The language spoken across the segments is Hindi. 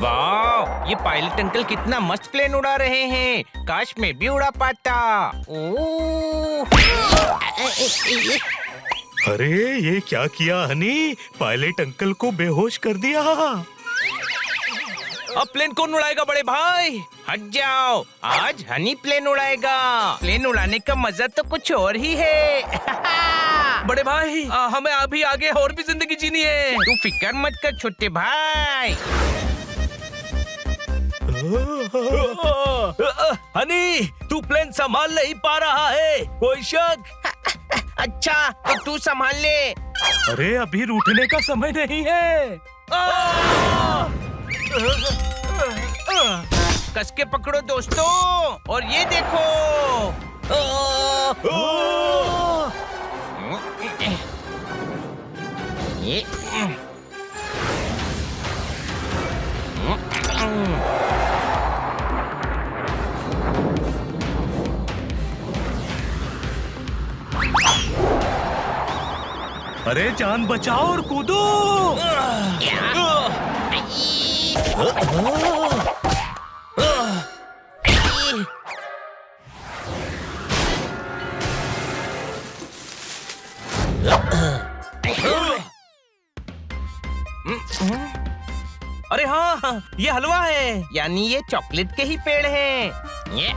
वाह, ये पायलट अंकल कितना मस्त प्लेन उड़ा रहे हैं। काश मैं भी उड़ा पाता। अरे ये क्या किया हनी, पायलट अंकल को बेहोश कर दिया। अब प्लेन कौन उड़ाएगा बड़े भाई? हट जाओ, आज हनी प्लेन उड़ाएगा। प्लेन उड़ाने का मजा तो कुछ और ही है। बड़े भाई हमें अभी आगे और भी जिंदगी जीनी है। तू फिक्र मत कर छोटे भाई। हनी तू प्लेन संभाल नहीं पा रहा है, कोई शक? अच्छा तो तू संभाल ले। अरे अभी रूठने का समय नहीं है। कस के पकड़ो दोस्तों, और ये देखो। ये अरे जान बचाओ और कूदो। अरे हाँ, ये हलवा है। यानी ये चॉकलेट के ही पेड़ हैं। ये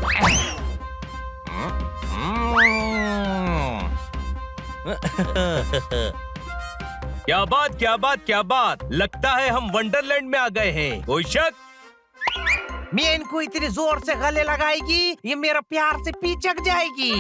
क्या बात क्या बात क्या बात, लगता है हम वंडरलैंड में आ गए हैं, कोई शक? मैं इनको इतने जोर से गले लगाएगी, ये मेरा प्यार से पीछक जाएगी।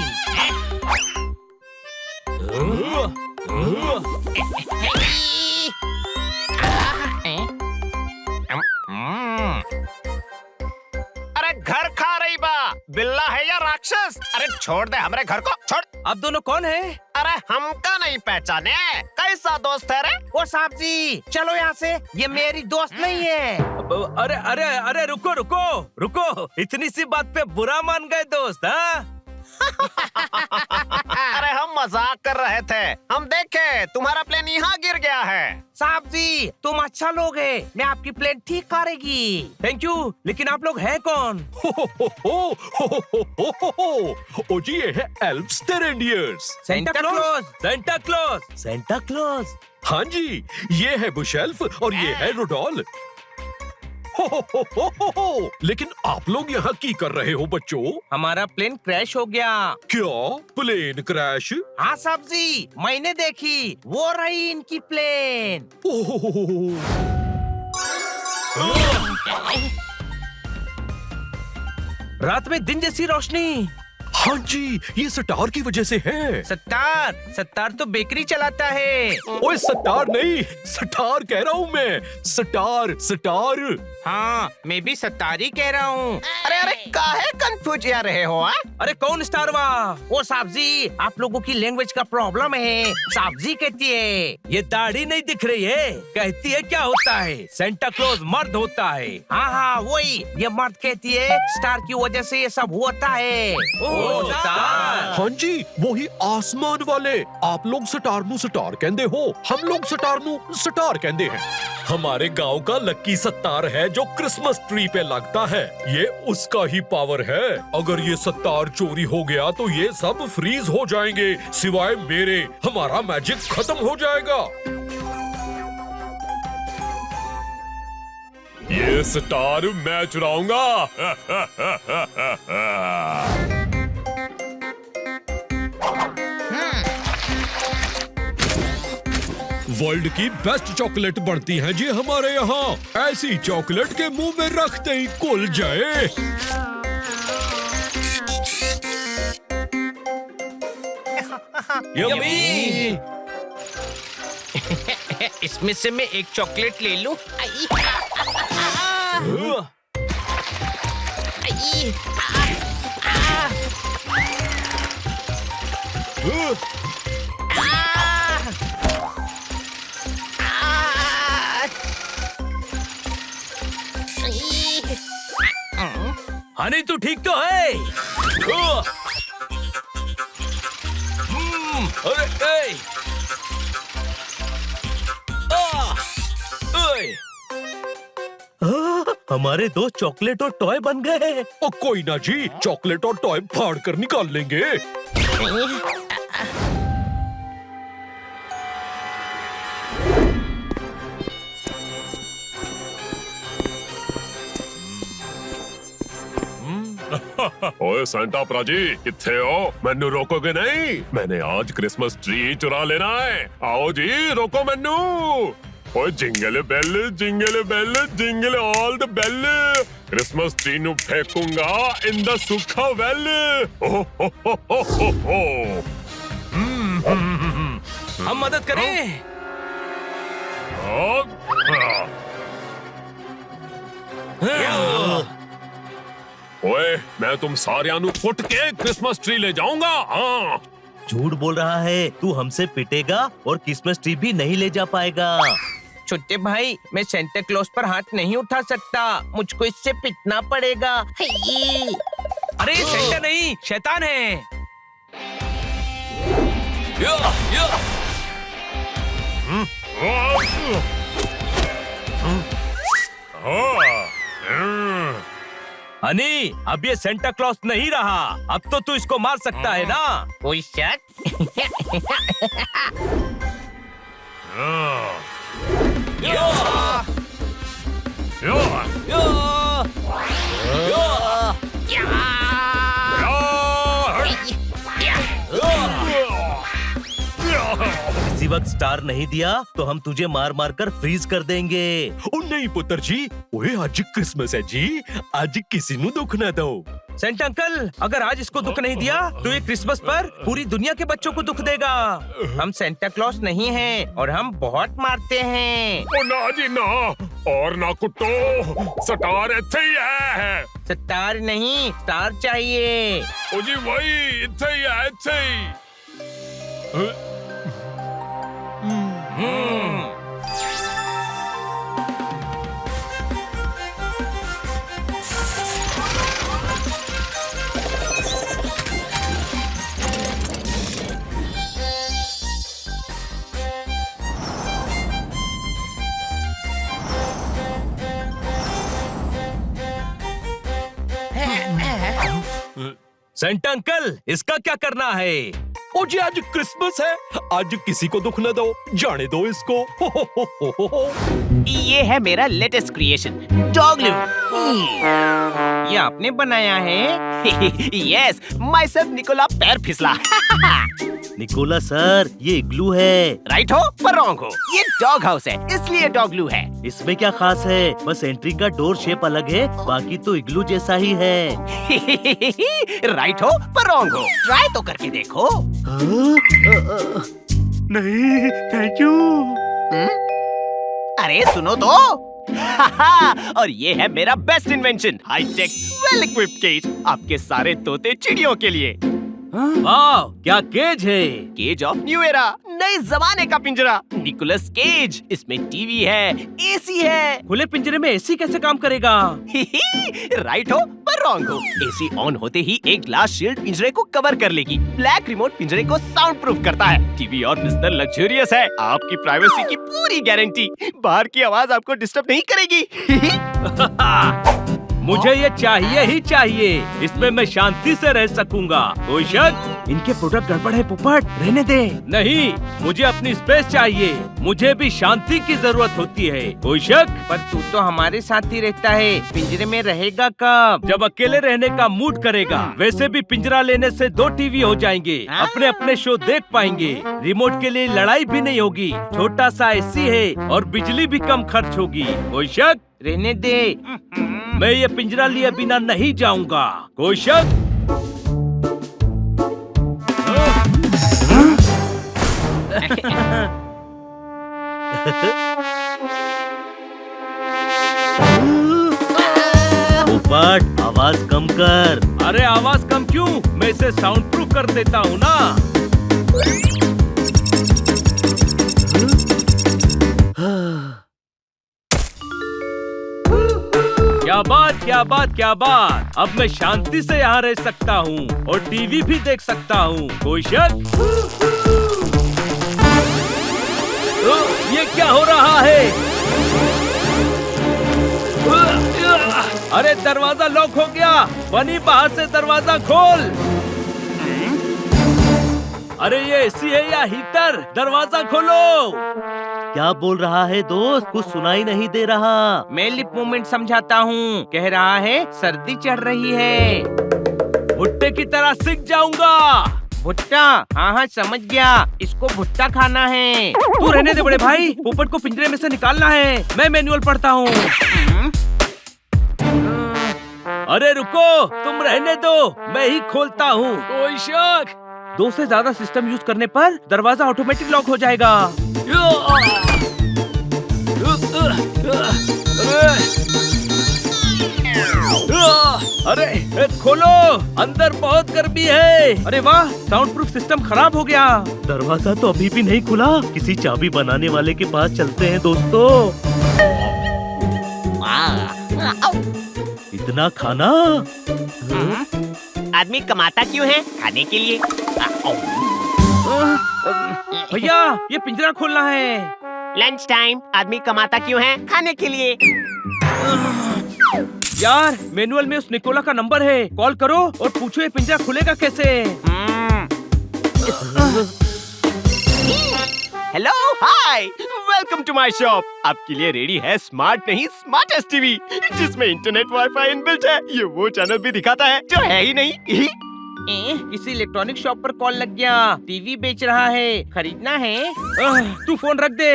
अरे घर खा रही बा, बिल्ला है या राक्षस? अरे छोड़ दे हमारे घर को, छोड़। आप दोनों कौन है? अरे हमका नहीं पहचाने, कैसा दोस्त है रे? ओ साहब जी चलो यहाँ से, ये मेरी दोस्त नहीं है। अरे अरे अरे रुको रुको रुको, इतनी सी बात पे बुरा मान गए दोस्त? हाँ अरे हम मजाक कर रहे थे, हम देखे तुम्हारा प्लेन यहाँ गिर गया है। साहब जी तुम अच्छा लोग है, मैं आपकी प्लेन ठीक करेगी। थैंक यू, लेकिन आप लोग हैं कौन? ओ जी ये है Alps the reindeers. Santa Claus. Santa Claus, Santa Claus. हाँ जी, ये है बुशेल्फ और ये है रुडोल। हो। लेकिन आप लोग यहाँ की कर रहे हो बच्चों? हमारा प्लेन क्रैश हो गया। क्या प्लेन क्रैश? हाँ साहब जी, मैंने देखी, वो रही इनकी प्लेन। रात में दिन जैसी रोशनी। हाँ जी, ये सटार की वजह से है। सत्तार तो बेकरी चलाता है। ओए सटार नहीं, सटार कह रहा हूँ मैं, सटार। हाँ मैं भी सत्तार ही कह रहा हूँ। अरे काहे कंफ्यूज या रहे हो? अरे कौन स्टार वाह? ओ साहब जी आप लोगों की लैंग्वेज का प्रॉब्लम है। साहब जी कहती है। ये दाढ़ी नहीं दिख रही है, कहती है क्या होता है? सेंटा क्लॉज मर्द होता है। हाँ वही, ये मर्द कहती है स्टार की वजह से ये सब होता है। स्टार। हाँ जी, वही आसमान वाले। आप लोग सटार नू सटार कहते हो, हम लोग सटार नू सटार कहते हैं। हमारे गांव का लक्की सत्तार है जो क्रिसमस ट्री पे लगता है, ये उसका ही पावर है। अगर ये सत्तार चोरी हो गया तो ये सब फ्रीज हो जाएंगे, सिवाय मेरे। हमारा मैजिक खत्म हो जाएगा। ये सटार मैं चुराऊंगा। वर्ल्ड की बेस्ट चॉकलेट बनती है जी हमारे यहाँ। ऐसी चॉकलेट के मुंह में रखते ही घुल जाए। यम्मी। इसमें से मैं एक चॉकलेट ले लूं। हनी तू ठीक तो है? अरे हमारे दो चॉकलेट और टॉय बन गए। ओ कोई ना जी, चॉकलेट और टॉय फाड़ कर निकाल लेंगे। ओए सांता प्राजी, किथे हो? मैनू रोकोगे नहीं? मैंने आज क्रिसमस ट्री चुरा लेना है। आओ जी, रोको मैनू। ओए jingle bell jingle all the bell, Christmas tree नु फेंकूंगा इन द सूखा वेल। ओ हो। हम मदद करें। ओए मैं तुम सारियां नु फुट के क्रिसमस ट्री ले जाऊंगा। हाँ झूठ बोल रहा है, तू हमसे पिटेगा और क्रिसमस ट्री भी नहीं ले जा पाएगा। छोटे भाई, मैं सेंटा क्लॉज पर हाथ नहीं उठा सकता, मुझको इससे पिटना पड़ेगा। अरे सेंटा नहीं, शैतान है। हनी, अब ये सेंटा क्लॉज नहीं रहा। अब तो तू इसको मार सकता है ना? कोई शक? इसी वक्त स्टार नहीं दिया तो हम तुझे मार मार कर फ्रीज कर देंगे। ओ नहीं पुत्र जी, ओए आज क्रिसमस है जी, आज किसी नु दुख न दो। सेंटा अंकल, अगर आज इसको दुख नहीं दिया तो ये क्रिसमस पर पूरी दुनिया के बच्चों को दुख देगा। हम सेंटा क्लॉज नहीं हैं और हम बहुत मारते हैं। ओ ना जी ना, और ना कुट्टो, स्टार इथे ही है। स्टार नहीं, स्टार चाहिए। ओ जी वही इथे ही है, इथे ही। सेंटा अंकल, इसका क्या करना है? ओ जी आज क्रिसमस है, आज किसी को दुख न दो, जाने दो इसको। हो। ये है मेरा लेटेस्ट क्रिएशन, डॉगलू। ये आपने बनाया है? यस, माय सेल्फ निकोला पैर फिसला। निकोला सर, ये इग्लू है। राइट हो पर रॉन्ग हो, ये डॉग हाउस है, इसलिए डॉगलू है। इसमें क्या खास है? बस एंट्री का डोर शेप अलग है, बाकी तो इग्लू जैसा ही है। राइट हो पर रॉन्ग हो, ट्राई तो करके देखो। नहीं, थैंक यू। अरे सुनो तो। और ये है मेरा best invention, high tech well equipped cage, आपके सारे तोते चिड़ियों के लिए। वाह, क्या केज है! केज ऑफ न्यू एरा, नए जमाने का पिंजरा, निकोलस केज। इसमें टीवी है, एसी है। खुले पिंजरे में एसी कैसे काम करेगा? राइट हो पर रॉन्ग हो, एसी ऑन होते ही एक ग्लास शील्ड पिंजरे को कवर कर लेगी। ब्लैक रिमोट पिंजरे को साउंड प्रूफ करता है। टीवी और बिस्तर लग्जरियस है, आपकी प्राइवेसी की पूरी गारंटी। बाहर की आवाज आपको डिस्टर्ब नहीं करेगी। मुझे ये चाहिए ही चाहिए, इसमें मैं शांति से रह सकूंगा। कोई शक? इनके प्रोडक्ट गड़बड़ है पोपट, रहने दे। नहीं, मुझे अपनी स्पेस चाहिए, मुझे भी शांति की जरूरत होती है। कोई शक? पर तू तो हमारे साथ ही रहता है, पिंजरे में रहेगा कब? जब अकेले रहने का मूड करेगा। वैसे भी पिंजरा लेने से 2 टीवी हो जाएंगे, अपने अपने शो देख पाएंगे। रिमोट के लिए लड़ाई भी नहीं होगी, छोटा सा एसी है और बिजली भी कम खर्च होगी। कोई शक? रहने दे। मैं ये पिंजरा लिए बिना नहीं जाऊंगा। कोई शक? पोपट, आवाज कम कर। अरे आवाज कम क्यों? मैं इसे साउंड प्रूफ कर देता हूँ ना। क्या बात, क्या बात, क्या बात! अब मैं शांति से यहाँ रह सकता हूँ और टीवी भी देख सकता हूँ। कोई शक? ये क्या हो रहा है? अरे दरवाजा लॉक हो गया। बनी बाहर से दरवाजा खोल। अरे ये एसी है या हीटर? दरवाजा खोलो। क्या बोल रहा है दोस्त? कुछ सुनाई नहीं दे रहा। मैं लिप मूवमेंट समझाता हूँ। कह रहा है सर्दी चढ़ रही है। भुट्टे की तरह सीख जाऊंगा। भुट्टा? हाँ समझ गया, इसको भुट्टा खाना है। तू रहने दे बड़े भाई, पोपट को पिंजरे में से निकालना है। मैं मैनुअल पढ़ता हूँ। अरे रुको, तुम रहने दो, मैं ही खोलता हूँ। कोई शक? 2 से ज्यादा सिस्टम यूज करने पर दरवाजा ऑटोमेटिक लॉक हो जाएगा। अरे खोलो, अंदर बहुत गर्मी है। अरे वाह, साउंड प्रूफ सिस्टम खराब हो गया। दरवाजा तो अभी भी नहीं खुला। किसी चाबी बनाने वाले के पास चलते हैं दोस्तों। इतना खाना? आदमी कमाता क्यों है? खाने के लिए। भैया ये पिंजरा खोलना है। लंच टाइम, आदमी कमाता क्यों है? खाने के लिए। यार मैनुअल में उस निकोला का नंबर है, कॉल करो और पूछो ये पिंजरा खुलेगा कैसे। Hello, hi, welcome to my shop. आपके लिए रेडी है स्मार्ट नहीं स्मार्टेस्ट टीवी, जिसमें इंटरनेट वाईफाई इनबिल्ट है। ये वो चैनल भी दिखाता है जो है ही नहीं। किसी इलेक्ट्रॉनिक शॉप पर कॉल लग गया। टीवी बेच रहा है, खरीदना है? तू फोन रख दे।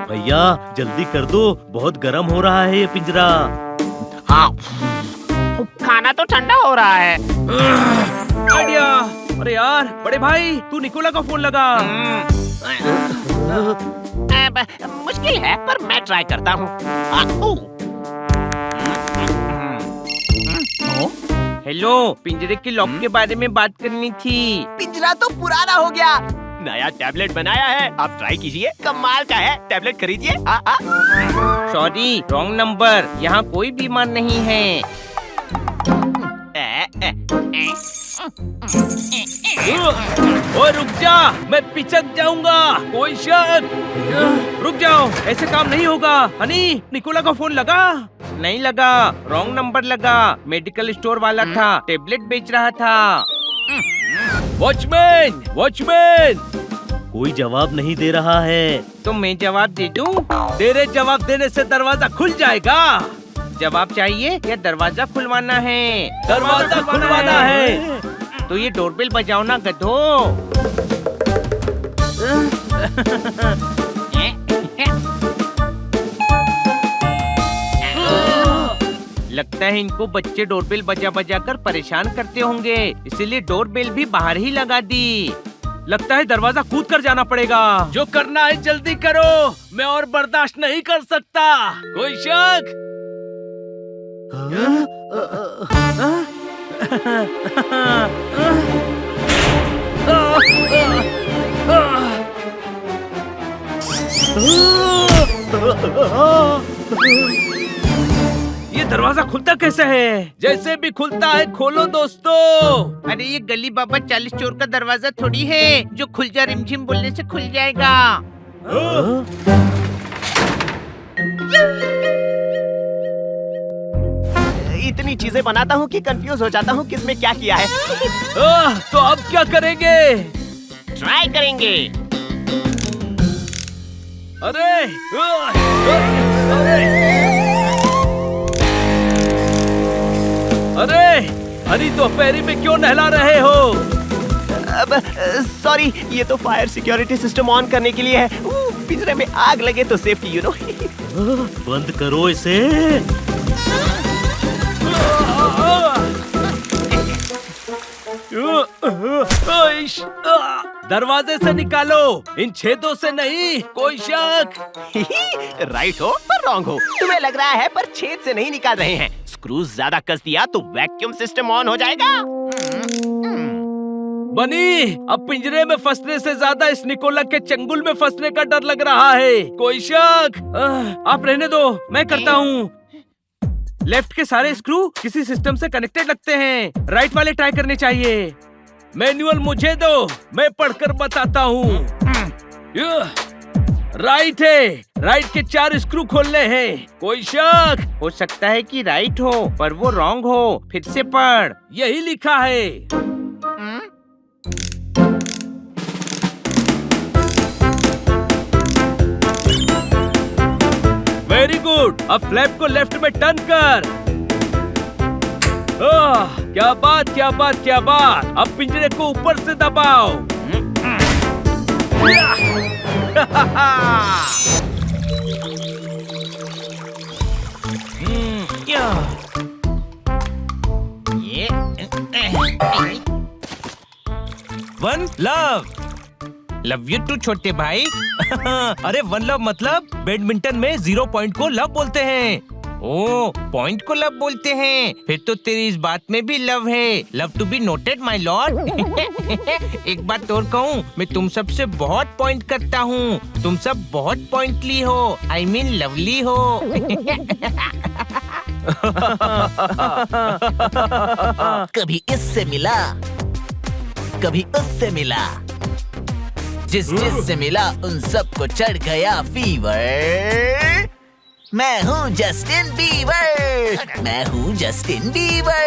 भैया जल्दी कर दो, बहुत गर्म हो रहा है ये पिंजरा। हाँ, खाना तो ठंडा हो रहा है। आइडिया। अरे यार बड़े भाई, तू निकोला का फोन लगा। मुश्किल है पर मैं ट्राई करता हूँ। हेलो, पिंजरे के लॉक के बारे में बात करनी थी। पिंजरा तो पुराना हो गया, नया टैबलेट बनाया है, आप ट्राई कीजिए, कमाल का है। टैबलेट खरीदिए। सॉरी, रॉन्ग नंबर, यहाँ कोई बीमार नहीं है। ओए रुक जा, मैं पिचक जाऊंगा। कोई शक? रुक जाओ, ऐसे काम नहीं होगा। हनी, निकोला का फोन लगा? नहीं लगा, रॉन्ग नंबर लगा। मेडिकल स्टोर वाला था, टेबलेट बेच रहा था। Watchman, watchman. कोई जवाब नहीं दे रहा है। तो मैं जवाब दे दूं? तेरे जवाब देने से दरवाजा खुल जाएगा। जवाब चाहिए या दरवाजा खुलवाना है? दरवाजा खुलवाना है। तो ये डोरबेल बजाओ ना गधो। लगता है इनको बच्चे डोरबेल बजा बजा कर परेशान करते होंगे, इसीलिए डोरबेल भी बाहर ही लगा दी। लगता है दरवाजा कूद कर जाना पड़ेगा। जो करना है जल्दी करो, मैं और बर्दाश्त नहीं कर सकता। कोई शक? ये दरवाजा खुलता कैसे है? जैसे भी खुलता है खोलो दोस्तों। अरे ये गली बाबा 40 चोर का दरवाजा थोड़ी है जो खुल जा रिमझिम बोलने से खुल जाएगा। इतनी चीजें बनाता हूँ कि कंफ्यूज हो जाता हूँ किसमें क्या किया है। तो अब क्या करेंगे? ट्राई करेंगे। अरे अरे हरी दोपहरी में क्यों नहला रहे हो? अब सॉरी, ये तो फायर सिक्योरिटी सिस्टम ऑन करने के लिए है। पिंजरे में आग लगे तो सेफ्टी, यू नो। बंद करो इसे। दरवाजे से निकालो, इन छेदों से नहीं। कोई शक? राइट हो पर रॉन्ग हो। तुम्हें लग रहा है पर छेद से नहीं निकाल रहे हैं। स्क्रूज ज्यादा कस दिया तो वैक्यूम सिस्टम ऑन हो जाएगा। बनी, अब पिंजरे में फंसने से ज्यादा इस निकोला के चंगुल में फंसने का डर लग रहा है। कोई शक? आप रहने दो, मैं करता हूँ। लेफ्ट के सारे स्क्रू किसी सिस्टम से कनेक्टेड लगते हैं, राइट वाले ट्राई करने चाहिए। मैनुअल मुझे दो, मैं पढ़कर बताता हूँ। राइट है। राइट के 4 स्क्रू खोलने हैं। कोई शक? हो सकता है कि राइट हो पर वो रॉन्ग हो। फिर से पढ़। यही लिखा है। Very good. अब फ्लैप को लेफ्ट में टर्न कर। क्या बात, क्या बात, क्या बात। अब पिंजरे को ऊपर से दबाओ। One love. Love you too छोटे भाई। अरे वन लव मतलब बैडमिंटन में 0 पॉइंट को लव बोलते हैं। ओ, पॉइंट को लव बोलते हैं। फिर तो तेरी इस बात में भी लव है। Love to be noted my lord. एक बात और कहूँ, मैं तुम सब से बहुत पॉइंट करता हूँ। तुम सब बहुत पॉइंटली हो। आई मीन लवली हो। कभी इससे मिला, कभी उससे मिला, जिस से मिला उन सबको चढ़ गया फीवर। मैं हूँ जस्टिन बीबर, मैं हूँ जस्टिन बीबर।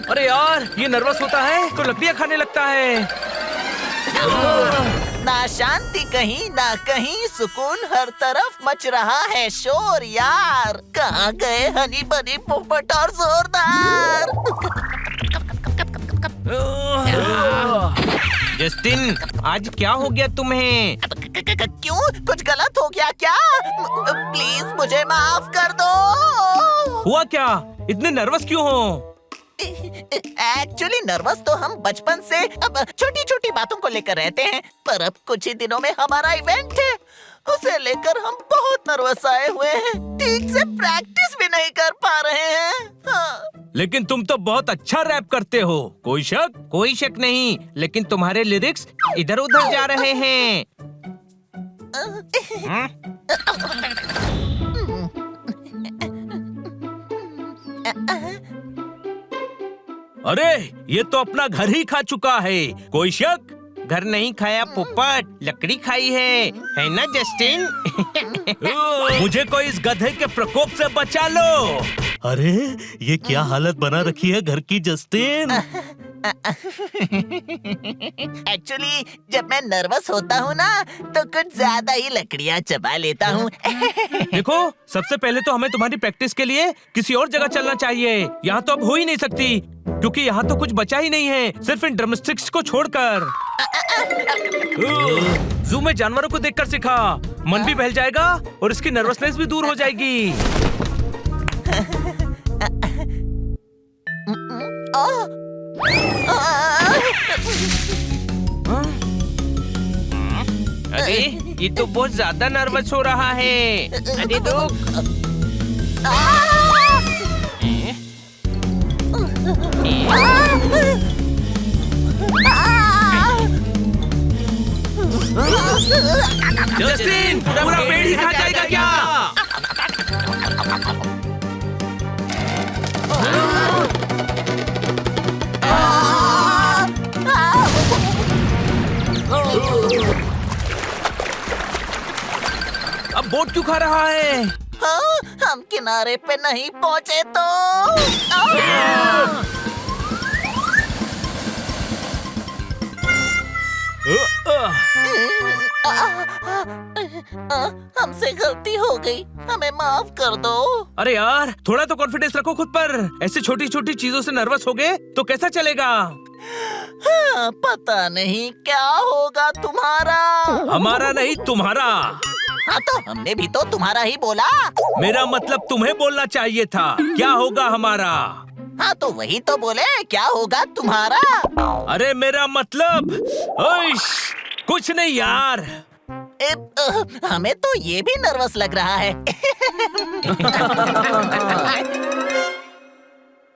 अरे यार, ये नर्वस होता है तो लकड़ियाँ खाने लगता है। ना शांति कहीं ना कहीं, सुकून हर तरफ मच रहा है शोर यार। कहाँ गए हनी बनी पोपट और जोरदार? जस्टिन, आज क्या हो गया तुम्हें? क्यों, कुछ गलत हो गया क्या? प्लीज मुझे माफ कर दो। हुआ क्या? इतने नर्वस क्यों हो? एक्चुअली नर्वस तो हम बचपन से अब छोटी छोटी बातों को लेकर रहते हैं, पर अब कुछ ही दिनों में हमारा इवेंट है, उसे लेकर हम बहुत नर्वस आए हुए हैं। ठीक से प्रैक्टिस भी नहीं कर पा रहे हैं। हाँ। लेकिन तुम तो बहुत अच्छा रैप करते हो। कोई शक? कोई शक नहीं, लेकिन तुम्हारे लिरिक्स इधर उधर जा रहे हैं। अरे, ये तो अपना घर ही खा चुका है। कोई शक? घर नहीं खाया पोपट, लकड़ी खाई है ना जस्टिन? मुझे कोई इस गधे के प्रकोप से बचा लो। अरे ये क्या हालत बना रखी है घर की जस्टिन। एक्चुअली जब मैं नर्वस होता हूँ ना, तो कुछ ज्यादा ही लकड़ियाँ चबा लेता हूँ। देखो, सबसे पहले तो हमें तुम्हारी प्रैक्टिस के लिए किसी और जगह चलना चाहिए। यहाँ तो अब हो ही नहीं सकती, क्योंकि यहाँ तो कुछ बचा ही नहीं है, सिर्फ इन ड्रमस्टिक्स को छोड़कर। जू में जानवरों को देखकर सीखा, मन भी बहल जाएगा और इसकी नर्वसनेस भी दूर हो जाएगी। अरे, ये तो बहुत ज्यादा नर्वस हो रहा है। अरे रुक। जस्टिन, पूरा पेड़ ही खा जाएगा क्या? अब बोट क्यों खा रहा है? हाँ, हम किनारे पे नहीं पहुँचे तो। हमसे गलती हो गई, हमें माफ कर दो। अरे यार, थोड़ा तो कॉन्फिडेंस रखो खुद पर। ऐसे छोटी छोटी चीजों से नर्वस हो गए तो कैसा चलेगा? हाँ, पता नहीं क्या होगा तुम्हारा। हमारा नहीं, तुम्हारा। हाँ, तो हमने भी तो तुम्हारा ही बोला। मेरा मतलब तुम्हें बोलना चाहिए था। क्या होगा हमारा? हाँ, तो वही तो बोले, क्या होगा तुम्हारा। अरे मेरा मतलब कुछ नहीं यार। हमें तो ये भी नर्वस लग रहा है।